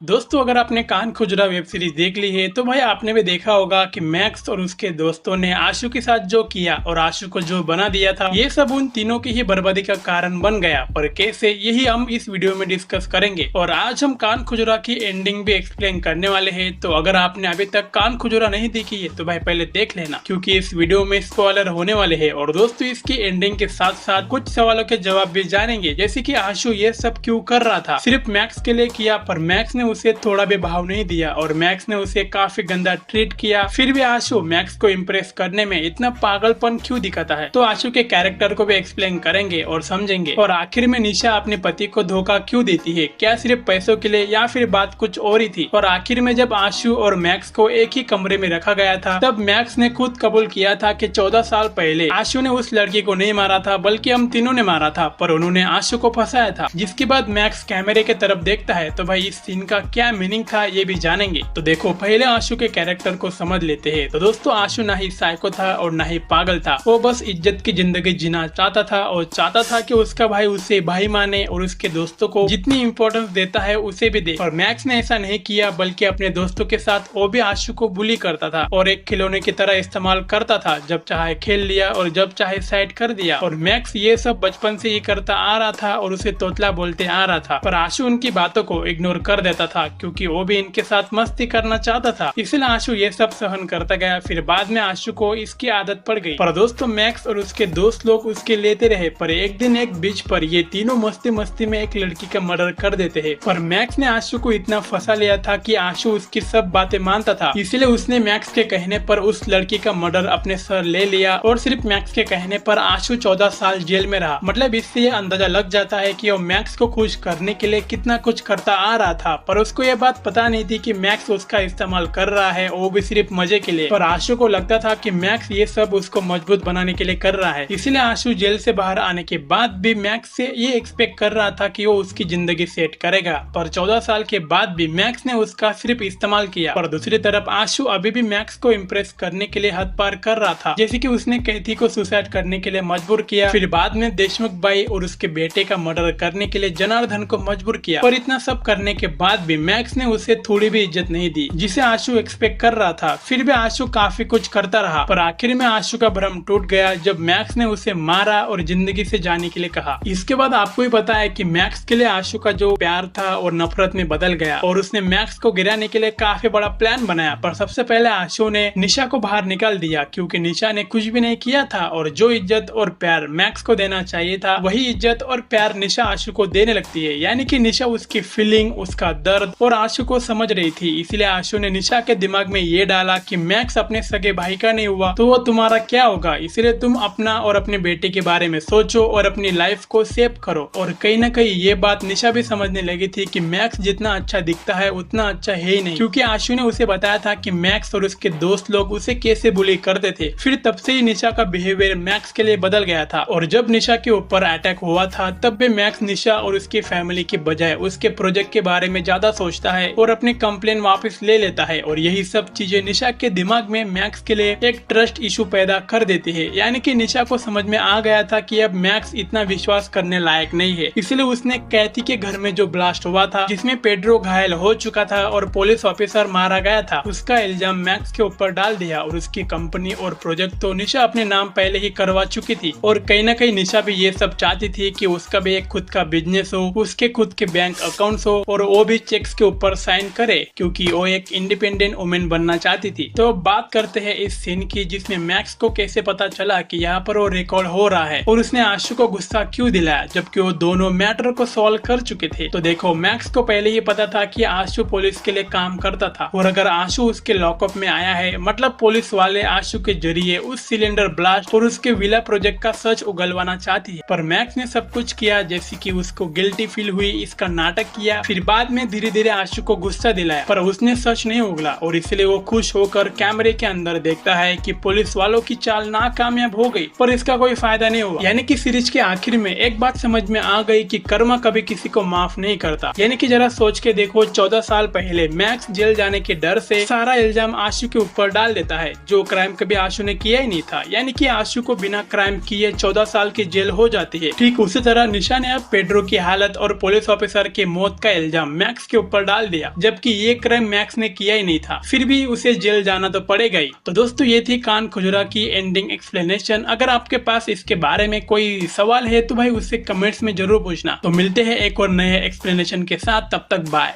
दोस्तों, अगर आपने कान खुजरा वेब सीरीज देख ली है तो भाई आपने भी देखा होगा कि मैक्स और उसके दोस्तों ने आशु के साथ जो किया और आशु को जो बना दिया था, ये सब उन तीनों की ही बर्बादी का कारण बन गया। और कैसे, यही हम इस वीडियो में डिस्कस करेंगे। और आज हम कान खुजरा की एंडिंग भी एक्सप्लेन करने वाले हैं। तो अगर आपने अभी तक कान खुजरा नहीं देखी है तो भाई पहले देख लेना, क्योंकि इस वीडियो में स्पॉइलर होने वाले है। और दोस्तों, इसकी एंडिंग के साथ साथ कुछ सवालों के जवाब भी जानेंगे, जैसे की आशु ये सब क्यों कर रहा था, सिर्फ मैक्स के लिए किया, पर मैक्स ने उसे थोड़ा भी भाव नहीं दिया और मैक्स ने उसे काफी गंदा ट्रीट किया। फिर भी आशु मैक्स को इम्प्रेस करने में इतना पागलपन क्यों दिखाता है, तो आशु के कैरेक्टर को भी एक्सप्लेन करेंगे और समझेंगे। और आखिर में निशा अपने पति को धोखा क्यों देती है, क्या सिर्फ पैसों के लिए या फिर बात कुछ और ही थी। और आखिर में जब आशु और मैक्स को एक ही कमरे में रखा गया था, तब मैक्स ने खुद कबूल किया था कि 14 साल पहले आशु ने उस लड़की को नहीं मारा था, बल्कि हम तीनों ने मारा था, पर उन्होंने आशु को फंसाया था। जिसके बाद मैक्स कैमरे के तरफ देखता है, तो भाई इस सीन का क्या मीनिंग था ये भी जानेंगे। तो देखो, पहले आशु के कैरेक्टर को समझ लेते हैं। तो दोस्तों, आशु ना ही साइको था और ना ही पागल था, वो बस इज्जत की जिंदगी जीना चाहता था और चाहता था कि उसका भाई उसे भाई माने और उसके दोस्तों को जितनी इम्पोर्टेंस देता है उसे भी दे। और मैक्स ने ऐसा नहीं किया, बल्कि अपने दोस्तों के साथ वो भी आशु को बुली करता था और एक खिलौने की तरह इस्तेमाल करता था। जब चाहे खेल लिया और जब चाहे साइड कर दिया। और मैक्स ये सब बचपन से ही करता आ रहा था और उसे तोतला बोलते आ रहा था, पर आशु उनकी बातों को इग्नोर कर देता था, क्योंकि वो भी इनके साथ मस्ती करना चाहता था। इसलिए आशु ये सब सहन करता गया। फिर बाद में आशु को इसकी आदत पड़ गई। पर दोस्तों, मैक्स और उसके दोस्त लोग उसके लेते रहे, पर एक दिन एक बीच पर ये तीनों मस्ती मस्ती में एक लड़की का मर्डर कर देते हैं। पर मैक्स ने आशु को इतना फंसा लिया था कि आशु उसकी सब बातें मानता था, इसलिए उसने मैक्स के कहने पर उस लड़की का मर्डर अपने सर ले लिया। और सिर्फ मैक्स के कहने पर आशु 14 साल जेल में रहा। मतलब इससे ये अंदाजा लग जाता है कि वो मैक्स को खुश करने के लिए कितना कुछ करता आ रहा था, पर उसको ये बात पता नहीं थी कि मैक्स उसका इस्तेमाल कर रहा है, वो भी सिर्फ मजे के लिए। पर आशु को लगता था कि मैक्स ये सब उसको मजबूत बनाने के लिए कर रहा है। इसलिए आशु जेल से बाहर आने के बाद भी मैक्स से ये एक्सपेक्ट कर रहा था कि वो उसकी जिंदगी सेट करेगा। पर 14 साल के बाद भी मैक्स ने उसका सिर्फ इस्तेमाल किया। पर दूसरी तरफ आशु अभी भी मैक्स को इम्प्रेस करने के लिए हद पार कर रहा था, जैसे कि उसने कैथी को सुसाइड करने के लिए मजबूर किया। फिर बाद में देशमुख भाई और उसके बेटे का मर्डर करने के लिए जनार्दन को मजबूर किया। पर इतना सब करने के बाद भी मैक्स ने उसे थोड़ी भी इज्जत नहीं दी, जिसे आशु एक्सपेक्ट कर रहा था। फिर भी आशु काफी कुछ करता रहा, पर आखिर में आशु का भ्रम टूट गया जब मैक्स ने उसे मारा और जिंदगी से जाने के लिए कहा। इसके बाद आपको ही पता है कि मैक्स के लिए आशु का जो प्यार था और नफरत में बदल गया और उसने मैक्स को गिराने के लिए काफी बड़ा प्लान बनाया। पर सबसे पहले आशु ने निशा को बाहर निकाल दिया, क्योंकि निशा ने कुछ भी नहीं किया था और जो इज्जत और प्यार मैक्स को देना चाहिए था, वही इज्जत और प्यार निशा आशु को देने लगती है। यानी कि निशा उसकी फीलिंग, उसका दर्द और आशु को समझ रही थी। इसलिए आशु ने निशा के दिमाग में ये डाला कि मैक्स अपने सगे भाई का नहीं हुआ तो वो तुम्हारा क्या होगा, इसलिए तुम अपना और अपने बेटे के बारे में सोचो और अपनी लाइफ को सेव करो। और कहीं ना कहीं ये बात निशा भी समझने लगी थी कि मैक्स जितना अच्छा दिखता है उतना अच्छा है ही नहीं, क्योंकि आशु ने उसे बताया था कि मैक्स और उसके दोस्त लोग उसे कैसे बुली करते थे। फिर तब से ही निशा का बिहेवियर मैक्स के लिए बदल गया था। और जब निशा के ऊपर अटैक हुआ था, तब भी मैक्स निशा और उसकी फैमिली के बजाय उसके प्रोजेक्ट के बारे में ज्यादा सोचता है और अपनी कंप्लेन वापस ले लेता है। और यही सब चीजें निशा के दिमाग में मैक्स के लिए एक ट्रस्ट इशू पैदा कर देती है। यानी कि निशा को समझ में आ गया था कि अब मैक्स इतना विश्वास करने लायक नहीं है। इसलिए उसने कैथी के घर में जो ब्लास्ट हुआ था, जिसमें पेड्रो घायल हो चुका था और पुलिस ऑफिसर मारा गया था, उसका इल्जाम मैक्स के ऊपर डाल दिया। और उसकी कंपनी और प्रोजेक्ट तो निशा अपने नाम पहले ही करवा चुकी थी। और कहीं ना कहीं निशा भी ये सब चाहती थी कि उसका भी एक खुद का बिजनेस हो, उसके खुद के बैंक अकाउंट्स हो और वो भी चेक्स के ऊपर साइन करे, क्योंकि वो एक इंडिपेंडेंट वुमेन बनना चाहती थी। तो अब बात करते हैं इस सीन की, जिसमें मैक्स को कैसे पता चला कि यहाँ पर वो रिकॉर्ड हो रहा है और उसने आशु को गुस्सा क्यों दिलाया, जबकि वो दोनों मैटर को सॉल्व कर चुके थे। तो देखो, मैक्स को पहले ही पता था कि आशु पुलिस के लिए काम करता था और अगर आशु उसके लॉकअप में आया है, मतलब पुलिस वाले आशु के जरिए उस सिलेंडर ब्लास्ट और उसके विला प्रोजेक्ट का सच उगलवाना चाहती है। पर मैक्स ने सब कुछ किया जैसे कि उसको गिल्टी फील हुई, इसका नाटक किया। फिर बाद में धीरे धीरे आशु को गुस्सा दिलाया, पर उसने सच नहीं उगला और इसलिए वो खुश होकर कैमरे के अंदर देखता है कि पुलिस वालों की चाल नाकामयाब हो गई, पर इसका कोई फायदा नहीं हुआ। यानी कि सीरीज के आखिर में एक बात समझ में आ गई कि कर्मा कभी किसी को माफ नहीं करता। यानी कि जरा सोच के देखो, 14 साल पहले मैक्स जेल जाने के डर से सारा इल्जाम आशु के ऊपर डाल देता है, जो क्राइम कभी आशु ने किया ही नहीं था। यानी कि आशु को बिना क्राइम किए 14 साल की जेल हो जाती है। ठीक उसी तरह निशा ने अब पेड्रो की हालत और पुलिस ऑफिसर की मौत का इल्जाम मैक्स के ऊपर डाल दिया, जबकि ये क्राइम मैक्स ने किया ही नहीं था, फिर भी उसे जेल जाना तो पड़ेगा ही। तो दोस्तों ये थी कान खुजरा की एंडिंग एक्सप्लेनेशन। अगर आपके पास इसके बारे में कोई सवाल है तो भाई उससे कमेंट्स में जरूर पूछना। तो मिलते हैं एक और नए एक्सप्लेनेशन के साथ, तब तक बाय।